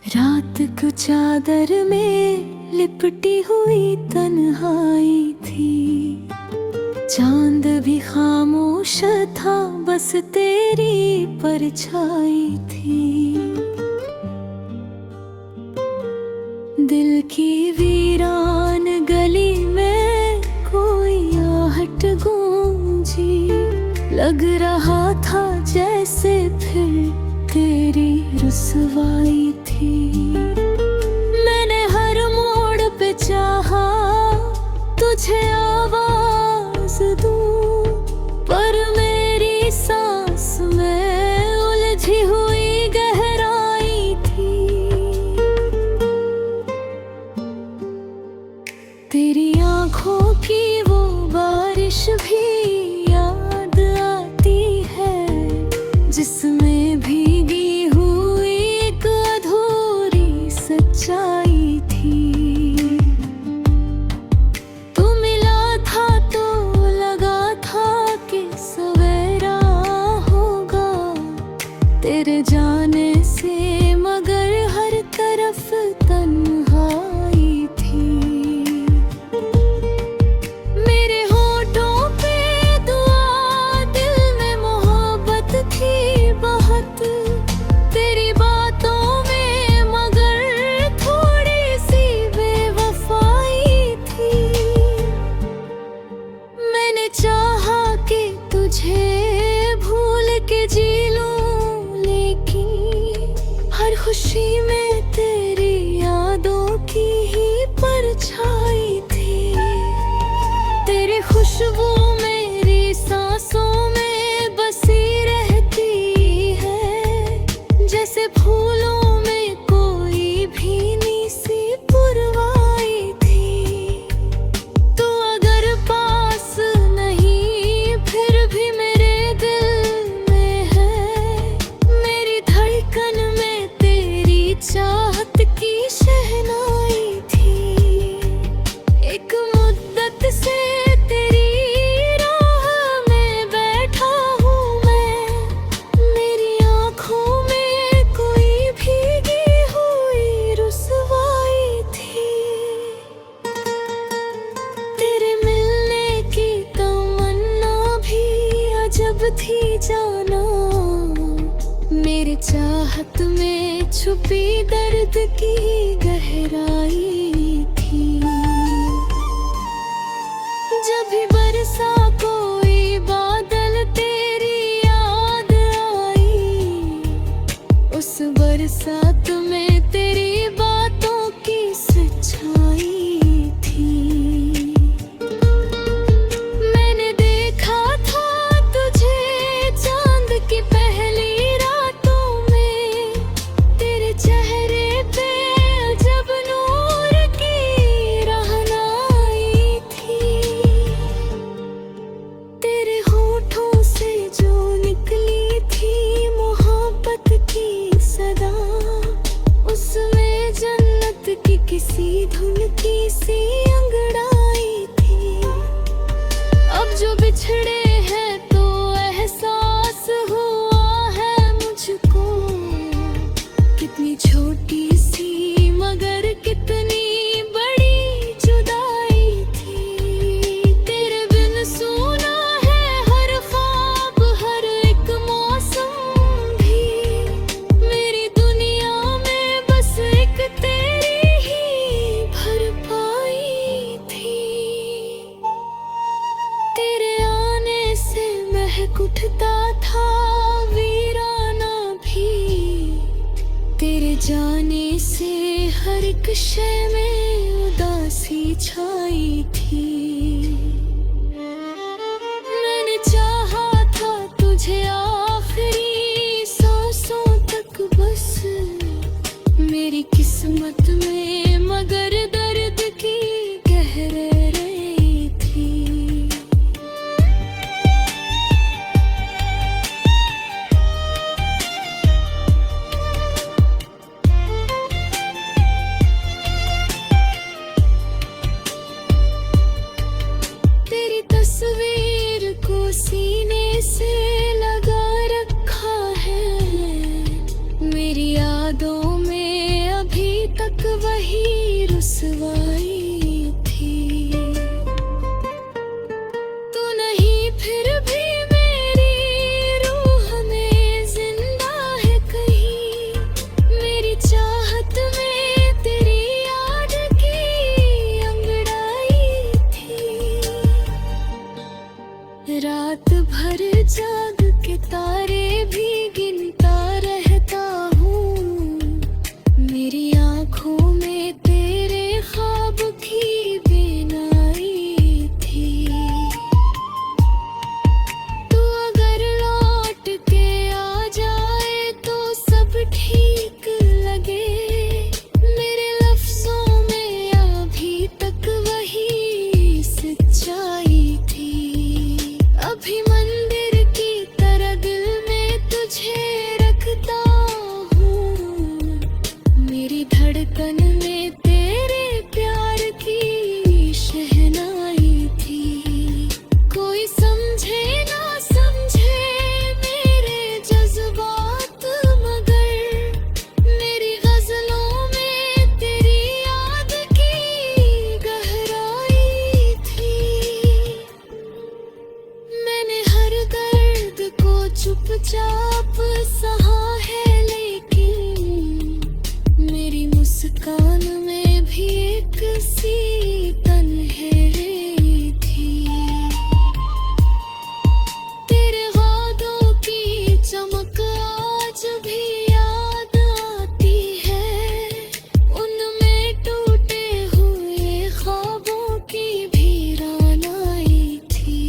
रात को चादर में लिपटी हुई तन्हाई थी, चांद भी खामोश था, बस तेरी परछाई थी। दिल की वीरान गली में कोई आहट गूंजी, लग रहा था जैसे फिर तेरी रुसवाई थी। मैंने हर मोड़ पे चाहा तुझे आवाज दूं, पर मेरी सांस में उलझी हुई गहराई थी। तेरी आंखों की वो बारिश भी याद आती है, जिसमें भीगी हुई एक अधूरी सच्चाई थी। तू मिला था तो लगा था कि सवेरा होगा तेरे जाने से, मगर हर तरफ तन्हाई थी। मेरे होठों पे दुआ, दिल में मोहब्बत थी बहुत तेरी बातों में, मगर थोड़ी सी बेवफाई थी। मैंने चाहा कि तुझे भूल के जी लूं, लेकिन हर खुशी में तेरी यादों की ही परछाई थी। तेरी खुशबू मेरी सांसों में बसी रहती है, जैसे फूलों में कोई भीनी सी पुरवाई थी। तू अगर पास नहीं फिर भी मेरे दिल में है, मेरी धड़कन में तेरी चाहत की शहनाई थी। एक मुद्दत से तेरी राह में बैठा हूँ मैं, मेरी आँखों में कोई भीगी हुई रुसवाई थी। तेरे मिलने की तमन्ना भी अजब थी जाना, मेरे चाहत में छुपी दर्द की गहराई थी। जब भी बरसा कोई बादल तेरी याद आई, उस बरसात में तेरी बातों की सच्चाई थी। मैंने देखा था तुझे चांद की पहली रातों में, तेरे चेहरे पे अजब नूर की रहनाई थी। तेरे होठों से जो निकली थी मोहब्बत की सदा, उसमें जन्नत की किसी धुन की सी अंगड़ाई थी। अब जो बिछड़े हैं तो एहसास हुआ है मुझको, कितनी छोटी सी मगर कितनी बड़ी जुदाई थी। तेरे बिन सूना है हर ख्वाब, हर एक मौसम भी, मेरी दुनिया में बस एक तेरी ही भरपाई थी। तेरे आने से महक उठता था वीराना भी, तेरे जाने से हर एक शय में उदासी छाई थी। मैंने चाहा था तुझे आखिरी सांसों तक बस, मेरी किस्मत में मगर दर्द की गहराई थी। तेरी तस्वीर को सीने से लगा रखा है, मेरी यादों में अब रुसवाई थी। तू नहीं फिर भी मेरी रूह में जिंदा है कहीं। मेरी चाहत में तेरी याद की अंगड़ाई थी। रात भर जाग के तारे भी गिनता रहता हूँ। मेरी आँखों में तेरे ख्वाब की बीनाई थी। तू अगर लौट के आ जाए तो सब ठीक लगे। मेरे लफ्जों में अभी तक वही सच्चाई थी। अभी मंदिर की तरह दिल में तुझे रखता हूँ। मेरी धड़कन में तेरे प्यार की शहनाई थी। कोई समझे ना समझे मेरे जज्बात, मगर मेरी गजलों में तेरी याद की गहराई थी। मैंने हर दर्द को चुपचाप सहा है, लेकिन मेरी मुस्कान में भी एक सी तन्हेरी थी। तेरे वादों की चमक आज भी याद आती है। उनमें टूटे हुए ख्वाबों की भी रानाई थी।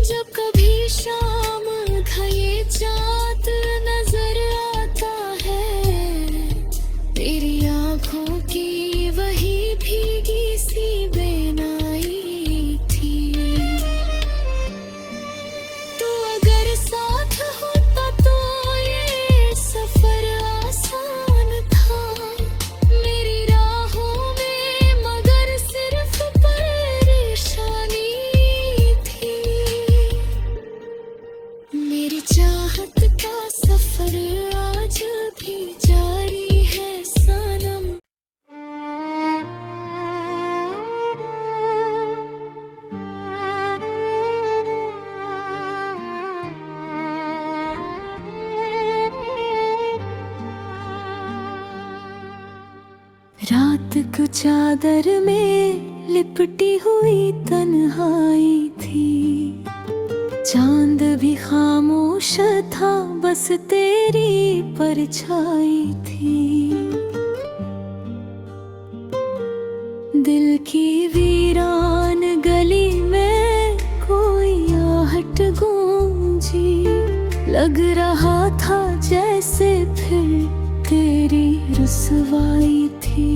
जब कभी शाम का ये चाँद नजर आता है, तेरी आँखों की वही भीगी सी बेनाई थी। तू अगर साथ होता तो ये सफर आसान था। मेरी राहों में मगर सिर्फ परेशानी थी। मेरी चाहत का सफर आज भी जारी है सनम। रात को चादर में लिपटी हुई तन्हाई थी। चांद भी खामोश था, बस तेरी परछाई थी। दिल की वीरान गली में कोई आहट गूंजी। लग रहा था जैसे फिर तेरी रुसवाई थी।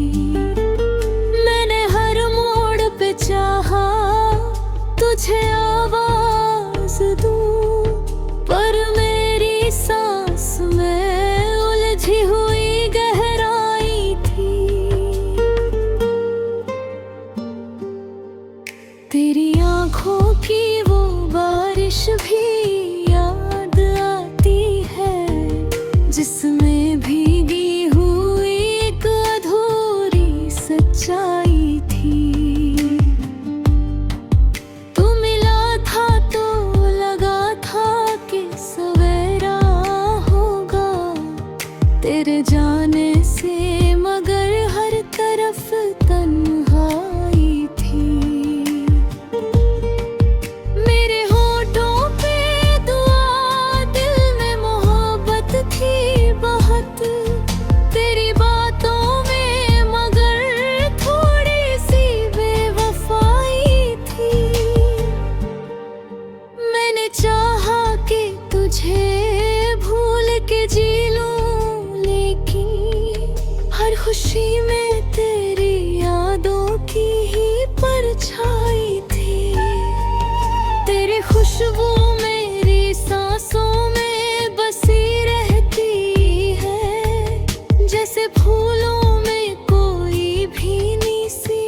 मैंने हर मोड़ पे चाहा तुझे आवाज दूं, पर मेरी सांस में उलझी हुई गहराई थी। तेरी आँखों की वो बारिश भी याद आती है, जिसमें भीगी हुई एक अधूरी सच्चाई थी। तू मिला था तो लगा था कि सवेरा होगा तेरे जाने से, मगर हर तरफ तन्हाई थी। मेरे होठों पे दुआ, दिल में मोहब्बत थी बहुत तेरी बातों में, मगर थोड़ी सी बेवफाई थी। मैंने चाहा कि तुझे भूल के जी लूं, लेकिन हर खुशी में तेरी यादों की ही परछाई थी। तेरी खुशबू मेरी सांसों में बसी रहती है, जैसे फूलों में कोई भीनी सी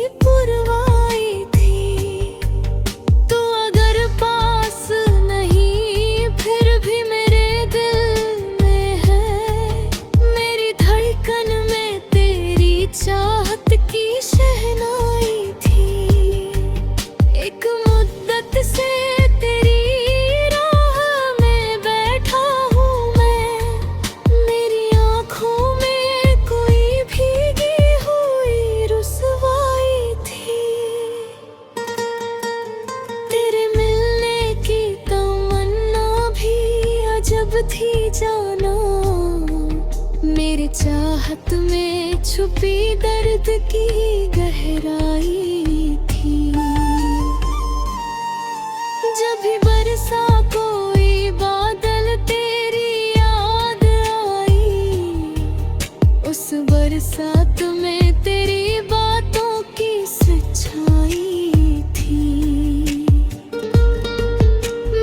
दर्द की गहराई थी। जब भी बरसा कोई बादल तेरी याद आई, उस बरसात में तेरी बातों की सच्चाई थी।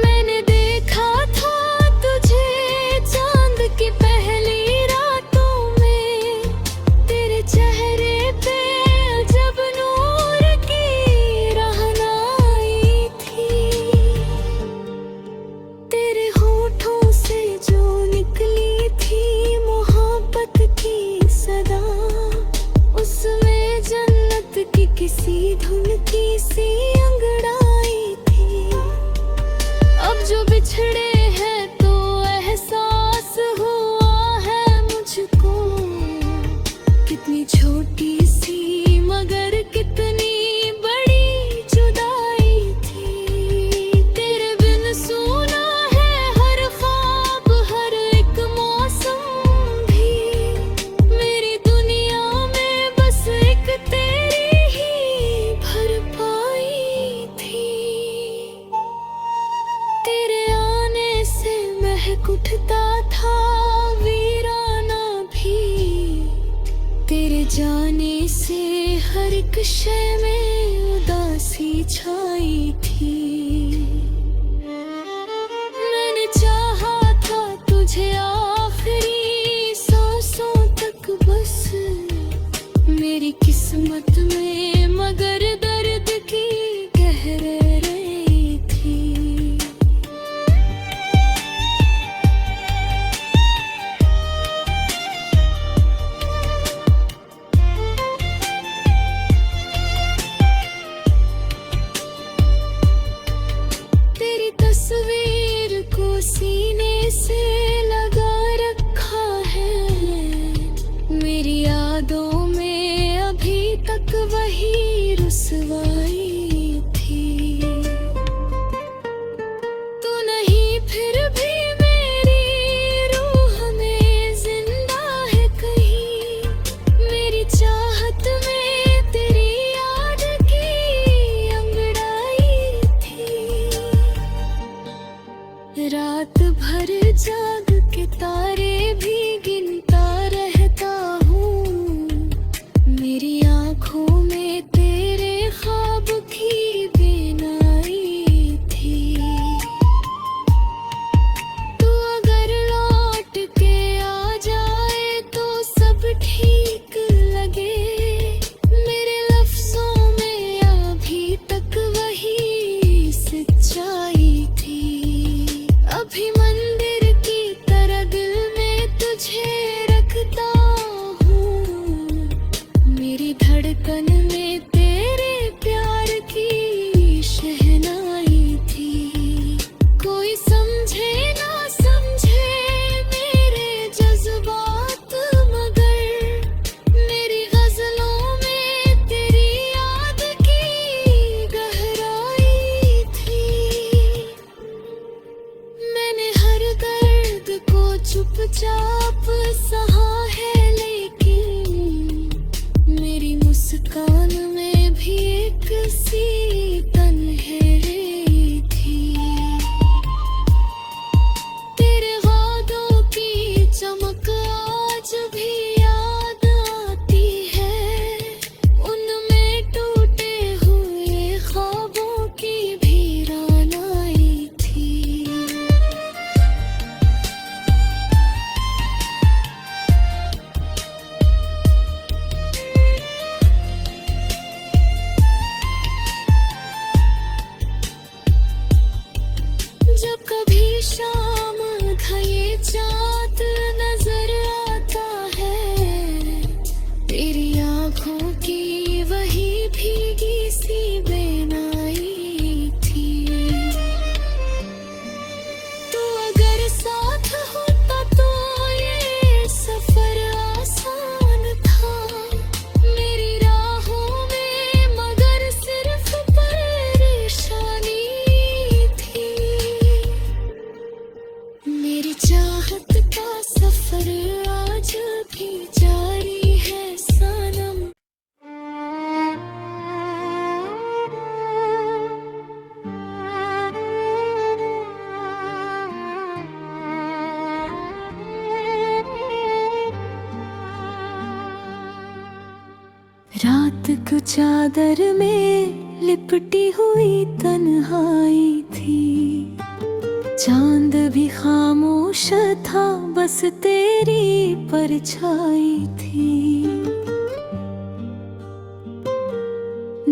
मैंने देखा था तुझे चांद की पहली रातों में, तेरे चेहरे पे जब नूर की रहनाई थी। तेरे होठों से जो निकली थी मोहब्बत की सदा, उसमें जन्नत की किसी धुन की सी अंगड़ाई थी। अब जो बिछड़े हैं तो एहसास हुआ है मुझको, कितनी छोटी सी मगर कितनी बड़ी जुदाई थी। तेरे बिन सूना है हर ख्वाब हर एक मौसम भी, मेरी दुनिया में बस एक तेरी ही भरपाई थी। तेरे आने से महक उठता था वीराना भी, तेरे जाने से हर एक शय में उदासी छाई थी। मैंने चाहा था तुझे आखिरी सांसों तक बस, मेरी किस्मत में मगर दर्द की गहराई थी। तेरी तस्वीर को सीने से लगा रखा है, मेरी यादों में अभी तक वही रुसवाई थी। तू नहीं फिर भी मेरी रूह में जिंदा है कहीं, मेरी चाहत में तेरी याद की अंगड़ाई थी। रात भर जाग के तारे भी गिनता रहता हूँ, मेरी आँखों में तेरे ख्वाब की बीनाई थी। तू अगर लौट के आ जाए तो सब ठीक लगे, मेरे लफ्जों में अभी तक वही सच्चाई थी। अभी मंदिर की तरह दिल में तुझे रखता हूँ, मेरी धड़कन में तेरे प्यार की शहनाई थी। कोई समझे ना समझे मेरे जज्बात, मगर मेरी गजलों में तेरी याद की गहराई थी। मैंने हर दर्द को चुपचाप सहा है, लेकिन मेरी मुस्कान में भी एक सी तन्हेरी थी। तेरे वादों की चमक आज भी याद आती है, उनमें टूटे हुए ख्वाबों की भी रानाई थी। जब कभी शाम का ये चाँद नजर आता है, तेरी आँखों की वही भीगी सी बेनाई थी। तू अगर साथ होता तो ये सफर आसान था, मेरी राहों में मगर सिर्फ परेशानी थी। मेरी चाहत का सफर आज भी जारी है सनम। रात को चादर में लिपटी हुई तन्हाई थी, चांद भी खामोश था, बस तेरी परछाई थी।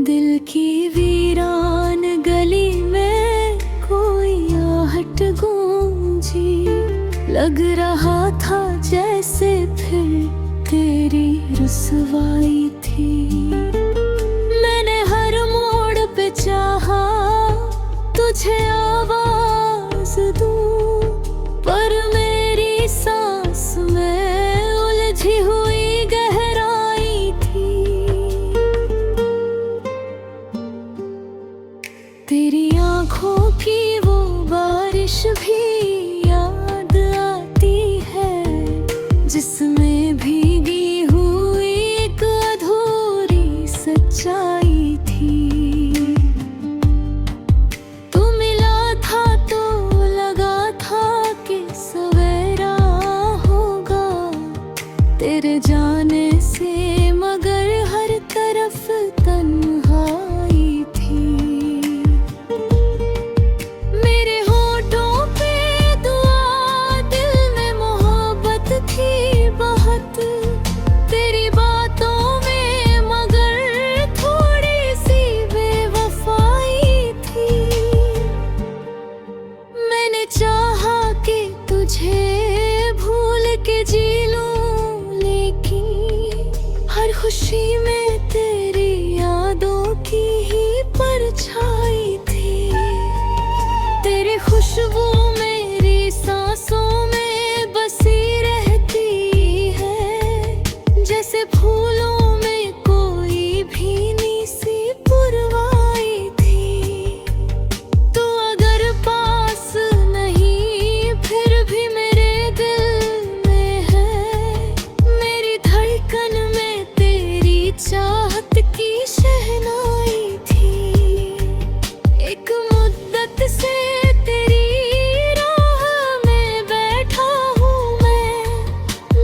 दिल की वीरान गली में कोई आहट गूंजी, लग रहा था जैसे फिर तेरी रुसवाई थी। मैंने हर मोड़ पे चाहा तुझे आवाज दूं, पर मेरी सांस में उलझी हुई गहराई थी। तेरी आंखों की वो बारिश भी याद आती है, जिसमें भीगी हुई एक अधूरी सच्चाई थी। तू मिला था तो लगा था कि सवेरा होगा तेरे जाने से, मगर हर तरफ तन्हाई थी। मेरे होठों पे दुआ, दिल में मोहब्बत थी बहुत तेरी बातों में, मगर थोड़ी सी बेवफाई थी। मैंने चाहा कि तुझे भूल के जी लूं, लेकिन हर खुशी में तेरी यादों की ही परछाई थी। तेरी खुशबू मेरी सांसों में बसी रहती है, जैसे फूलों में कोई भीनी सी पुरवाई थी। तू अगर पास नहीं फिर भी मेरे दिल में है, मेरी धड़कन में तेरी चाहत की शहनाई थी। एक मुद्दत से तेरी राह में बैठा हूँ मैं,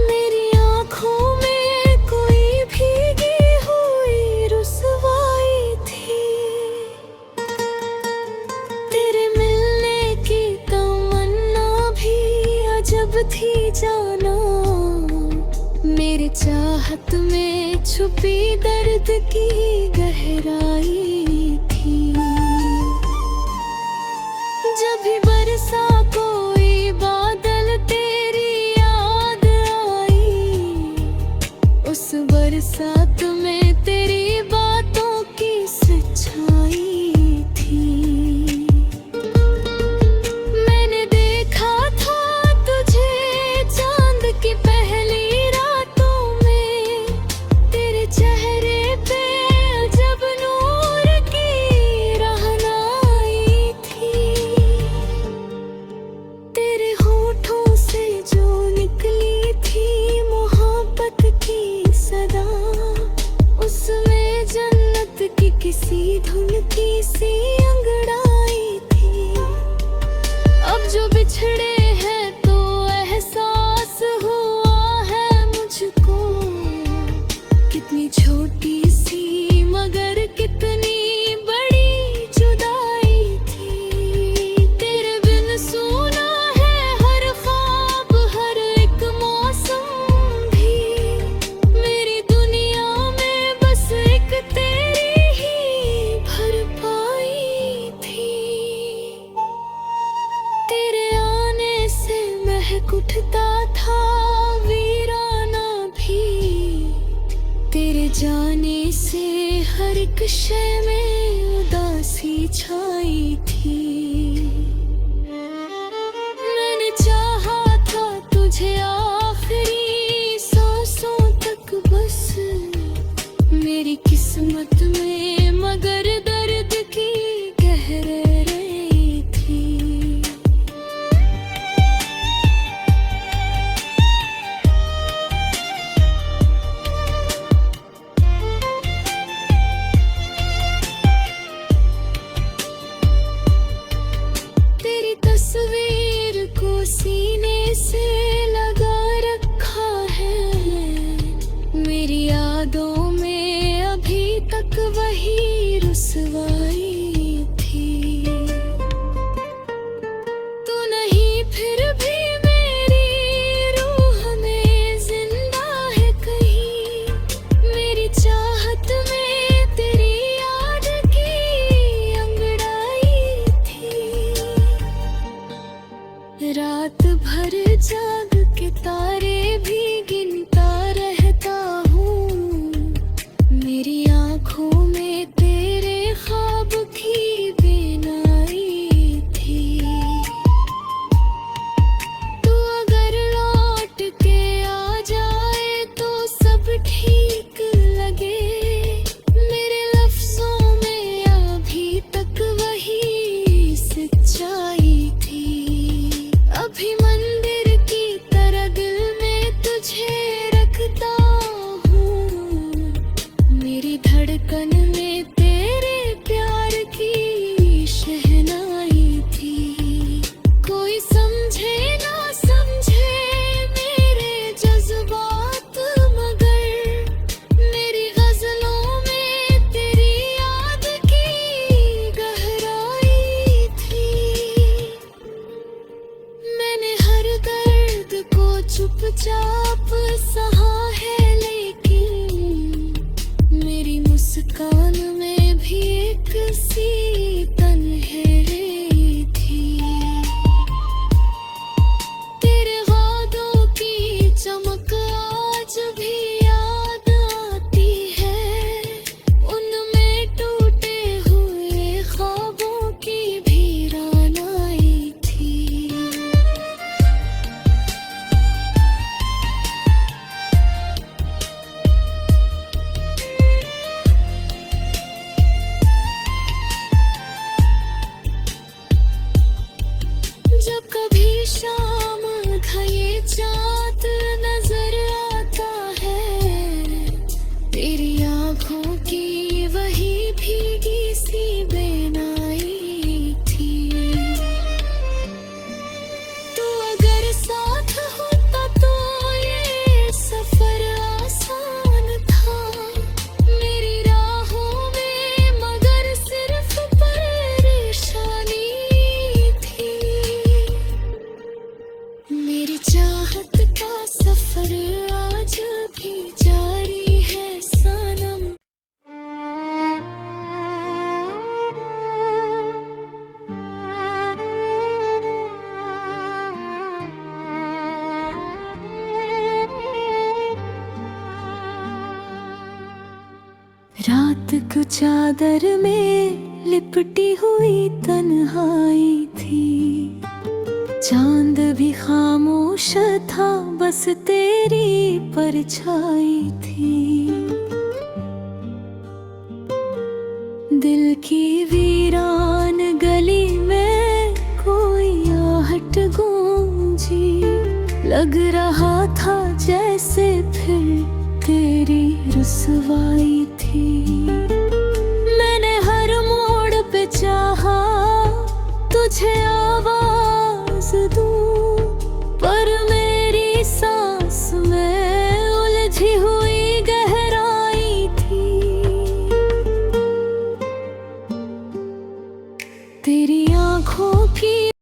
मेरी आँखों में कोई भीगी हुई रुसवाई थी। तेरे मिलने की तमन्ना भी अजब थी जाना, मेरे चाहत में छुपी दर्द की गहराई थी। जब भी बरसा कोई बादल तेरी याद आई, उस बरसात में तेरी बातों की सच्चाई थी। मैंने देखा था तुझे चांद की पहली रातों में, तेरे चेहरे पे अजब नूर की रहनाई थी। तेरे होठों से जो निकली थी मोहब्बत की सदा, उसमें जन्नत की किसी धुन की सी अंगड़ाई थी। अब जो बिछड़े हैं तो एहसास हुआ है मुझको, कितनी छोटी सी मगर कितनी बड़ी जुदाई थी। तेरे बिन सूना है हर ख्वाब, हर एक मौसम भी, मेरी दुनिया में बस एक तेरी ही भरपाई थी। तेरे आने से महक उठता था वीराना भी, तेरे जाने से हर एक शय में उदासी छाई थी। मैंने चाहा था तुझे आखिरी सांसों तक बस, मेरी किस्मत में मगर दर्द की गहराई थी। तेरी तस्वीर को सीने से लगा रखा है, मेरी यादों में अब एक सी तन्हेरी थी। तेरे वादों की चमक आज भी याद आती है, उनमें टूटे हुए ख्वाबों की भी रानाई थी। जब कभी शाम का ये चाँद नजर आता है, तेरी आँखों की वही भीगी सी बेनाई थी। तू अगर साथ होता तो ये सफर आसान था, मेरी राहों में मगर सिर्फ परेशानी थी। मेरी चाहत का सफर आज भी जारी है सनम। रात को चादर में लिपटी हुई तन्हाई थी, चांद भी खामोश था, बस तेरी परछाई थी। दिल की वीरान गली में कोई आहट गूंजी, लग रहा था जैसे फिर तेरी रुसवाई थी। मैंने हर मोड़ पे चाहा तुझे आवाज दूं, पर मेरी सांस में उलझी हुई गहराई थी। तेरी आँखों